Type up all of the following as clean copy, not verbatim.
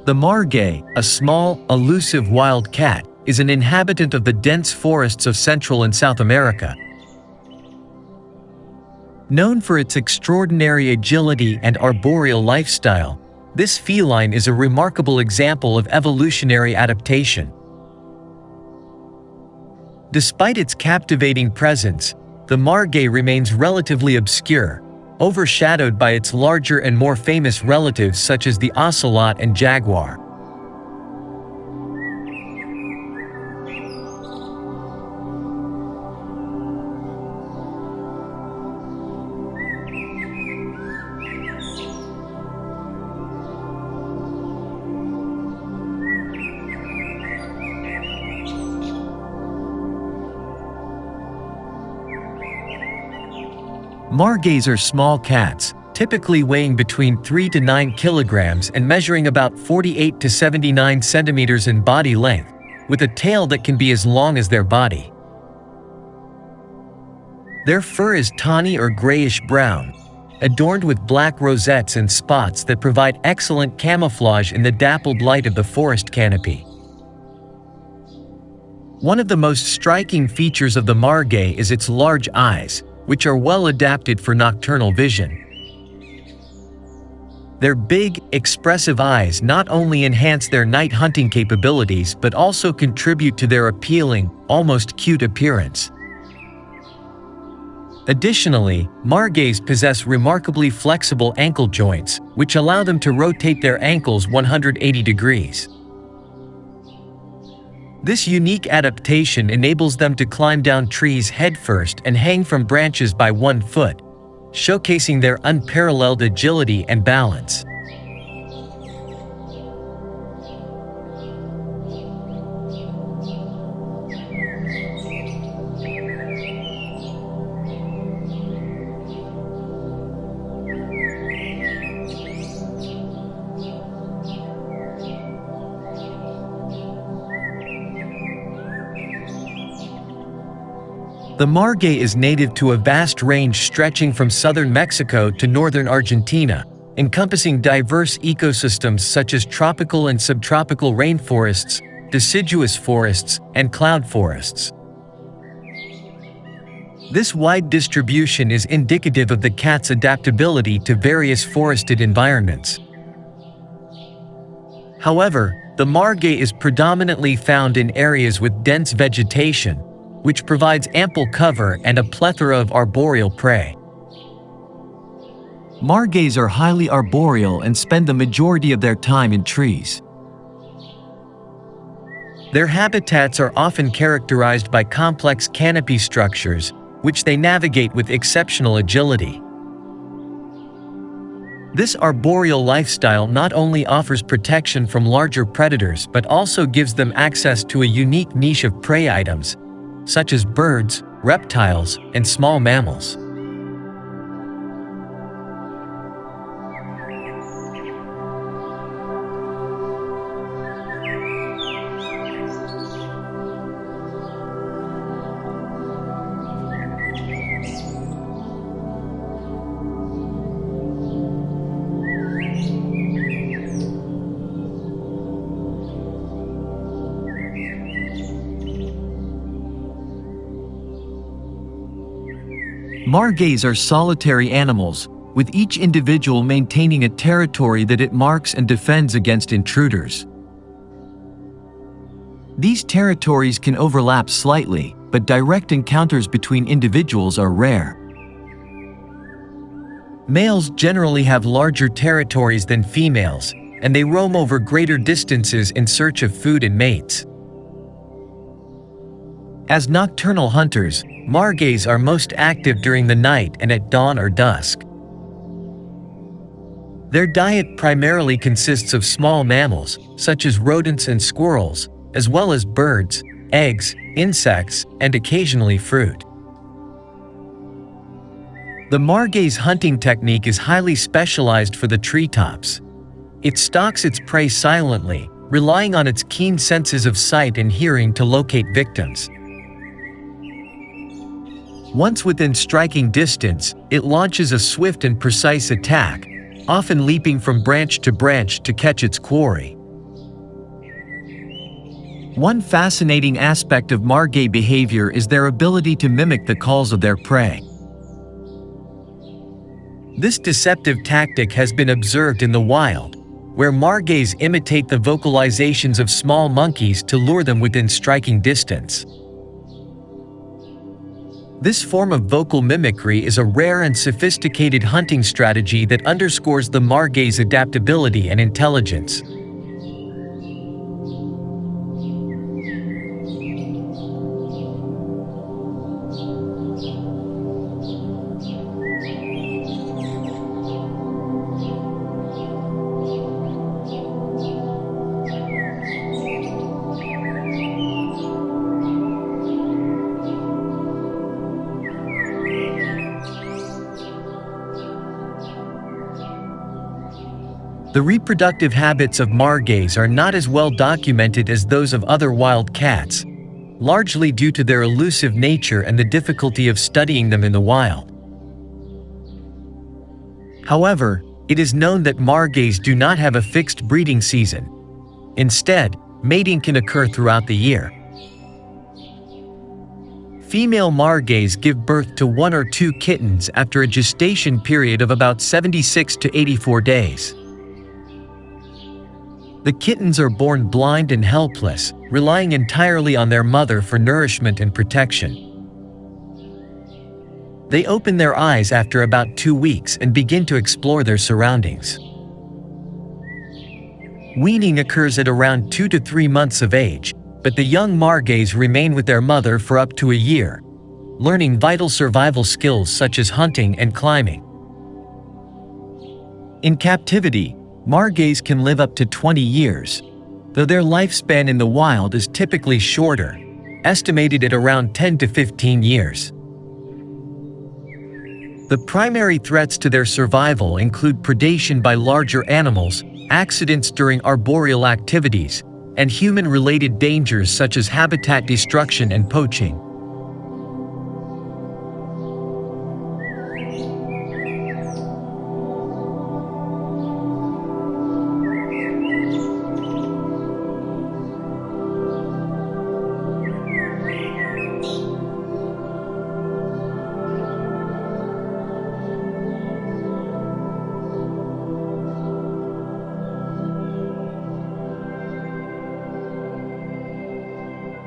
The margay, a small, elusive wild cat, is an inhabitant of the dense forests of Central and South America. Known for its extraordinary agility and arboreal lifestyle, this feline is a remarkable example of evolutionary adaptation. Despite its captivating presence, the margay remains relatively obscure, overshadowed by its larger and more famous relatives such as the ocelot and jaguar. Margays are small cats, typically weighing between 3 to 9 kilograms and measuring about 48 to 79 centimeters in body length, with a tail that can be as long as their body. Their fur is tawny or grayish-brown, adorned with black rosettes and spots that provide excellent camouflage in the dappled light of the forest canopy. One of the most striking features of the margay is its large eyes, which are well adapted for nocturnal vision. Their big, expressive eyes not only enhance their night hunting capabilities but also contribute to their appealing, almost cute appearance. Additionally, margays possess remarkably flexible ankle joints, which allow them to rotate their ankles 180 degrees. This unique adaptation enables them to climb down trees headfirst and hang from branches by 1 foot, showcasing their unparalleled agility and balance. The margay is native to a vast range stretching from southern Mexico to northern Argentina, encompassing diverse ecosystems such as tropical and subtropical rainforests, deciduous forests, and cloud forests. This wide distribution is indicative of the cat's adaptability to various forested environments. However, the margay is predominantly found in areas with dense vegetation, which provides ample cover and a plethora of arboreal prey. Margays are highly arboreal and spend the majority of their time in trees. Their habitats are often characterized by complex canopy structures, which they navigate with exceptional agility. This arboreal lifestyle not only offers protection from larger predators but also gives them access to a unique niche of prey items, such as birds, reptiles, and small mammals. Margays are solitary animals, with each individual maintaining a territory that it marks and defends against intruders. These territories can overlap slightly, but direct encounters between individuals are rare. Males generally have larger territories than females, and they roam over greater distances in search of food and mates. As nocturnal hunters, margays are most active during the night and at dawn or dusk. Their diet primarily consists of small mammals, such as rodents and squirrels, as well as birds, eggs, insects, and occasionally fruit. The margay's hunting technique is highly specialized for the treetops. It stalks its prey silently, relying on its keen senses of sight and hearing to locate victims. Once within striking distance, it launches a swift and precise attack, often leaping from branch to catch its quarry. One fascinating aspect of margay behavior is their ability to mimic the calls of their prey. This deceptive tactic has been observed in the wild, where margays imitate the vocalizations of small monkeys to lure them within striking distance. This form of vocal mimicry is a rare and sophisticated hunting strategy that underscores the margay's adaptability and intelligence. The reproductive habits of margays are not as well documented as those of other wild cats, largely due to their elusive nature and the difficulty of studying them in the wild. However, it is known that margays do not have a fixed breeding season. Instead, mating can occur throughout the year. Female margays give birth to 1 or 2 kittens after a gestation period of about 76 to 84 days. The kittens are born blind and helpless, relying entirely on their mother for nourishment and protection. They open their eyes after about 2 weeks and begin to explore their surroundings. Weaning occurs at around 2 to 3 months of age, but the young margays remain with their mother for up to a year, learning vital survival skills such as hunting and climbing. In captivity, margays can live up to 20 years, though their lifespan in the wild is typically shorter, estimated at around 10 to 15 years. The primary threats to their survival include predation by larger animals, accidents during arboreal activities, and human-related dangers such as habitat destruction and poaching.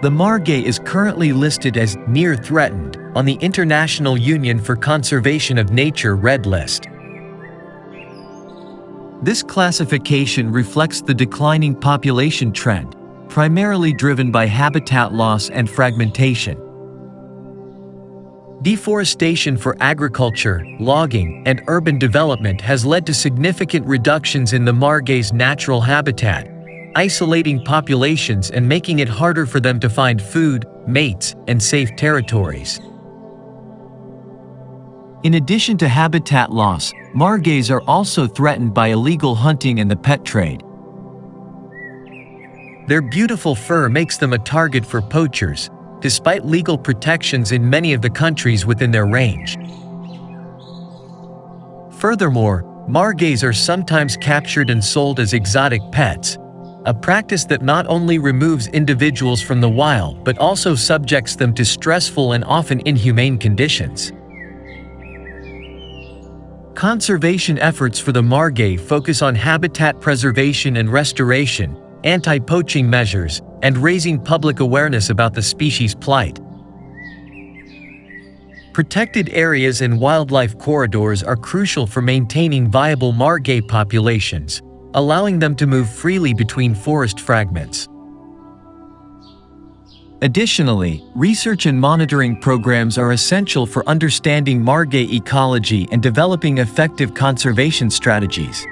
The margay is currently listed as near threatened on the International Union for Conservation of Nature Red List. This classification reflects the declining population trend, primarily driven by habitat loss and fragmentation. Deforestation for agriculture, logging, and urban development has led to significant reductions in the margay's natural habitat, isolating populations and making it harder for them to find food, mates, and safe territories. In addition to habitat loss, margays are also threatened by illegal hunting and the pet trade. Their beautiful fur makes them a target for poachers, despite legal protections in many of the countries within their range. Furthermore, margays are sometimes captured and sold as exotic pets, a practice that not only removes individuals from the wild but also subjects them to stressful and often inhumane conditions. Conservation efforts for the margay focus on habitat preservation and restoration, anti-poaching measures, and raising public awareness about the species' plight. Protected areas and wildlife corridors are crucial for maintaining viable margay populations, allowing them to move freely between forest fragments. Additionally, research and monitoring programs are essential for understanding margay ecology and developing effective conservation strategies.